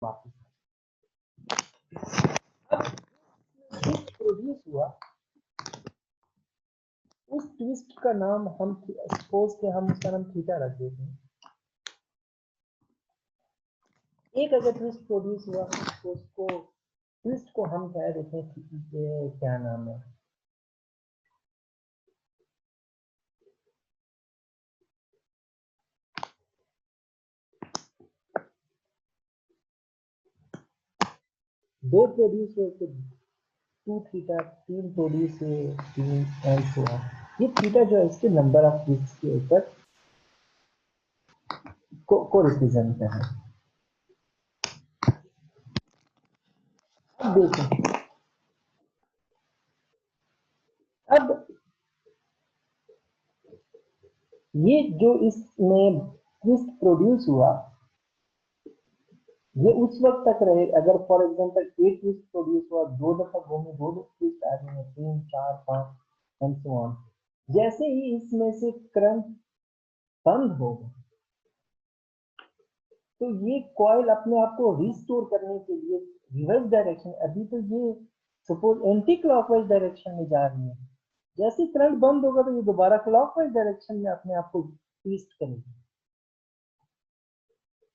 वापस प्रोड्यूस हुआ, उस ट्विस्ट का नाम हम सपोज के हम उसका नाम थीटा रख देते हैं। एक अगर ट्विस्ट प्रोड्यूस हुआ तो उसको ट्विस्ट को हम कह देते हैं क्या नाम है, दो प्रोड्यूस हुए तो 2 थीटा, 3 प्रोड्यूस हुए 3 एंड सो ऑन। ये थीटा जो है इसके नंबर ऑफ ट्विस्ट के ऊपर को रिप्रेजेंट है। अब देखें, अब ये जो इसमें ट्विस्ट प्रोड्यूस हुआ ये उस वक्त तक रहे अगर फॉर एग्जांपल एक ट्विस्ट प्रोड्यूस हुआ, 2 दफा घूमे, 2 ट्विस्ट आ गए, 3 4 5 एंड सो ऑन। जैसे ही इसमें से करंट बंद होगा तो ये कॉइल अपने आप को रिस्टोर करने के लिए रिवर्स डायरेक्शन, अभी तो ये सपोज एंटी क्लॉकवाइज डायरेक्शन में जा रही है, जैसे करंट बंद होगा तो ये दोबारा क्लॉकवाइज डायरेक्शन में अपने आप को ट्विस्ट करेगी।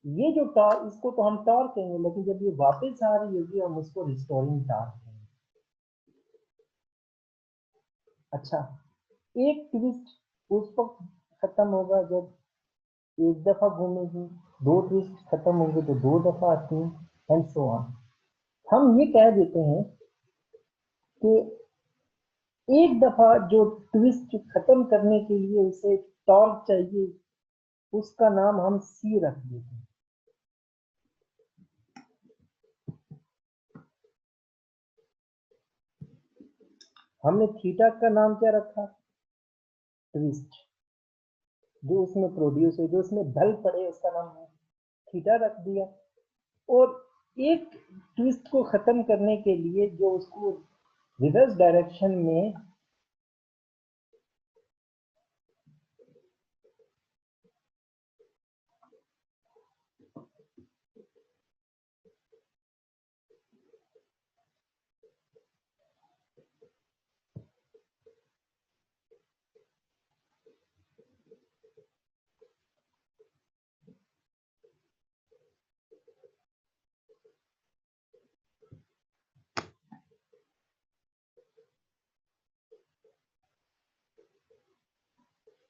ये जो टॉर्क, इसको तो हम टॉर्क कहेंगे, लेकिन जब ये वापस आ रही होगी हम उसको रिस्टोरिंग टॉर्क कहेंगे। अच्छा, एक ट्विस्ट उस वक्त खत्म होगा जब एक दफा घूमेगी, 2 ट्विस्ट खत्म होंगे तो 2 दफा, 3 एंड सो ऑन। हम ये कह देते हैं कि एक दफा जो ट्विस्ट खत्म करने के लिए उसे टॉर्क चाहिए, उसका नाम हम सी रख देते हैं। हमने थीटा का नाम क्या रखा, ट्विस्ट जो उसमें प्रोड्यूस है, जो उसमें बल पड़े उसका नाम थीटा रख दिया। और एक ट्विस्ट को खत्म करने के लिए जो उसको रिवर्स डायरेक्शन में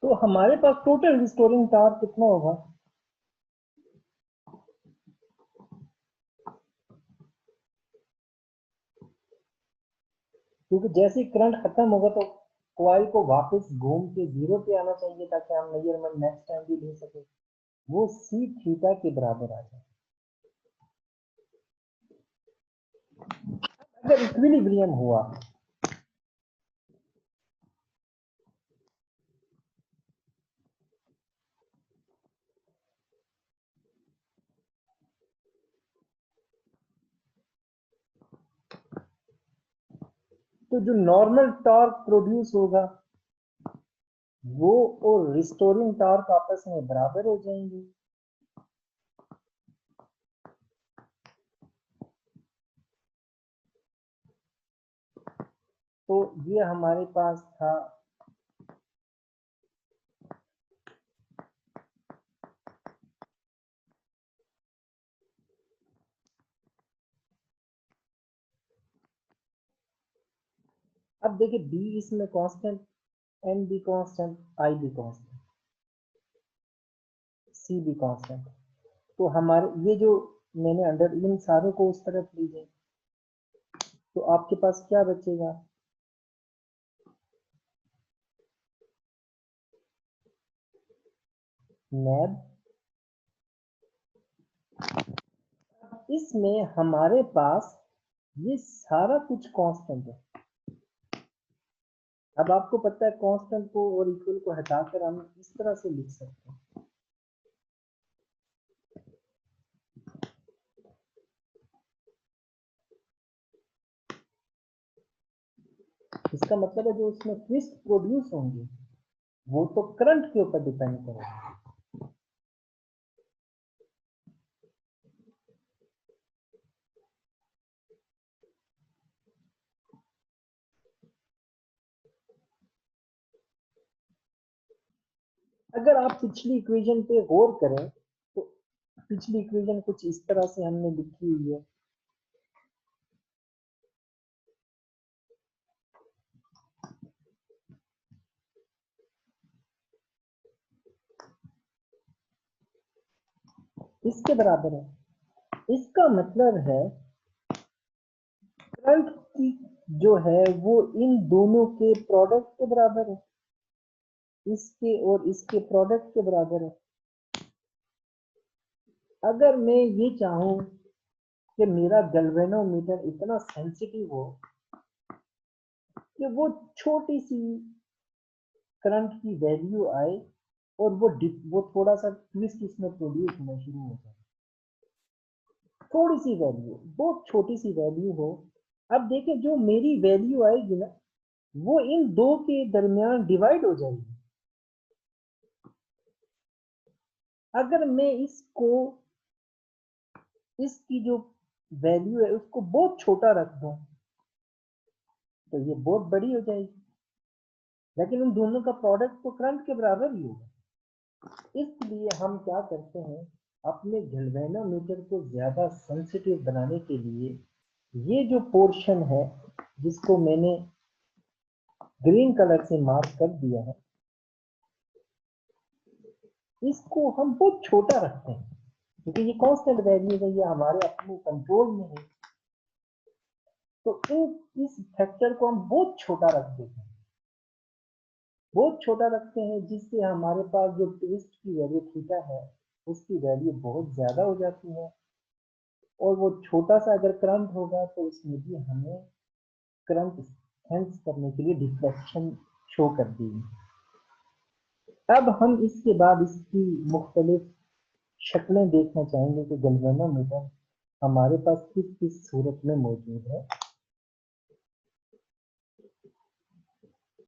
तो हमारे पास टोटल रिस्टोरिंग टॉर्क कितना होगा, क्योंकि जैसे ही करंट खत्म होगा तो कॉइल को वापस घूम के 0 पे आना चाहिए ताकि हम मेजरमेंट नेक्स्ट टाइम भी ले सके, वो सी थीटा के बराबर आ जाए। अगर इक्विलिब्रियम हुआ तो जो नॉर्मल टॉर्क प्रोड्यूस होगा वो और रिस्टोरिंग टॉर्क आपस में बराबर हो जाएंगे। तो ये हमारे पास था अब देखिए बी इसमें कांस्टेंट, एन भी कांस्टेंट, आई भी कांस्टेंट, सी भी कांस्टेंट। तो हमारे ये जो मैंने अंडर इन सारों को उस तरफ लीजिए तो आपके पास क्या बचेगा, नैब। इसमें हमारे पास ये सारा कुछ कांस्टेंट है। अब आपको पता है कांस्टेंट को और इक्वल को हटाकर हम इस तरह से लिख सकते हैं, इसका मतलब है जो उसमें ट्विस्ट प्रोड्यूस होंगे वो तो करंट के ऊपर डिपेंड करेगा। अगर आप पिछली इक्वेशन पे गौर करें तो पिछली इक्वेशन कुछ इस तरह से हमने लिखी हुई है। इसके बराबर है। इसका मतलब है करंट की जो है वो इन दोनों के प्रोडक्ट के बराबर है, इसके और इसके प्रोडक्ट के बराबर है। अगर मैं ये चाहूं कि मेरा गैल्वेनोमीटर इतना सेंसिटिव हो कि वो छोटी सी करंट की वैल्यू आए और वो थोड़ा सा ट्विस्ट इसमें प्रोड्यूस होना शुरू हो जाए, थोड़ी सी वैल्यू, बहुत छोटी सी वैल्यू हो। अब देखिए जो मेरी वैल्यू आएगी ना वो इन दो के दरमियान डिवाइड हो जाएगी। अगर मैं इसको इसकी जो वैल्यू है उसको बहुत छोटा रख दूं तो ये बहुत बड़ी हो जाएगी, लेकिन उन दोनों का प्रोडक्ट तो करंट के बराबर ही होगा। इसलिए हम क्या करते हैं, अपने गैल्वेनोमीटर को ज्यादा सेंसिटिव बनाने के लिए ये जो पोर्शन है जिसको मैंने ग्रीन कलर से मार्क कर दिया है इसको हम बहुत छोटा रखते हैं क्योंकि ये कांस्टेंट वैल्यू है, ये हमारे अपने कंट्रोल में है। तो इस फैक्टर को हम बहुत छोटा रख देते हैं, बहुत छोटा रखते हैं, जिससे हमारे पास जो ट्विस्ट की वैल्यू थीटा है उसकी वैल्यू बहुत ज्यादा हो जाती है। और वो छोटा सा अगर करंट होगा तो उसमें भी हमें करंट सेंस करने के लिए डिफ्लेक्शन शो कर देगी। अब हम इसके बाद इसकी मुख्तलिफ शक्लें देखना चाहेंगे कि गैल्वेनोमीटर हमारे पास किस किस सूरत में मौजूद है।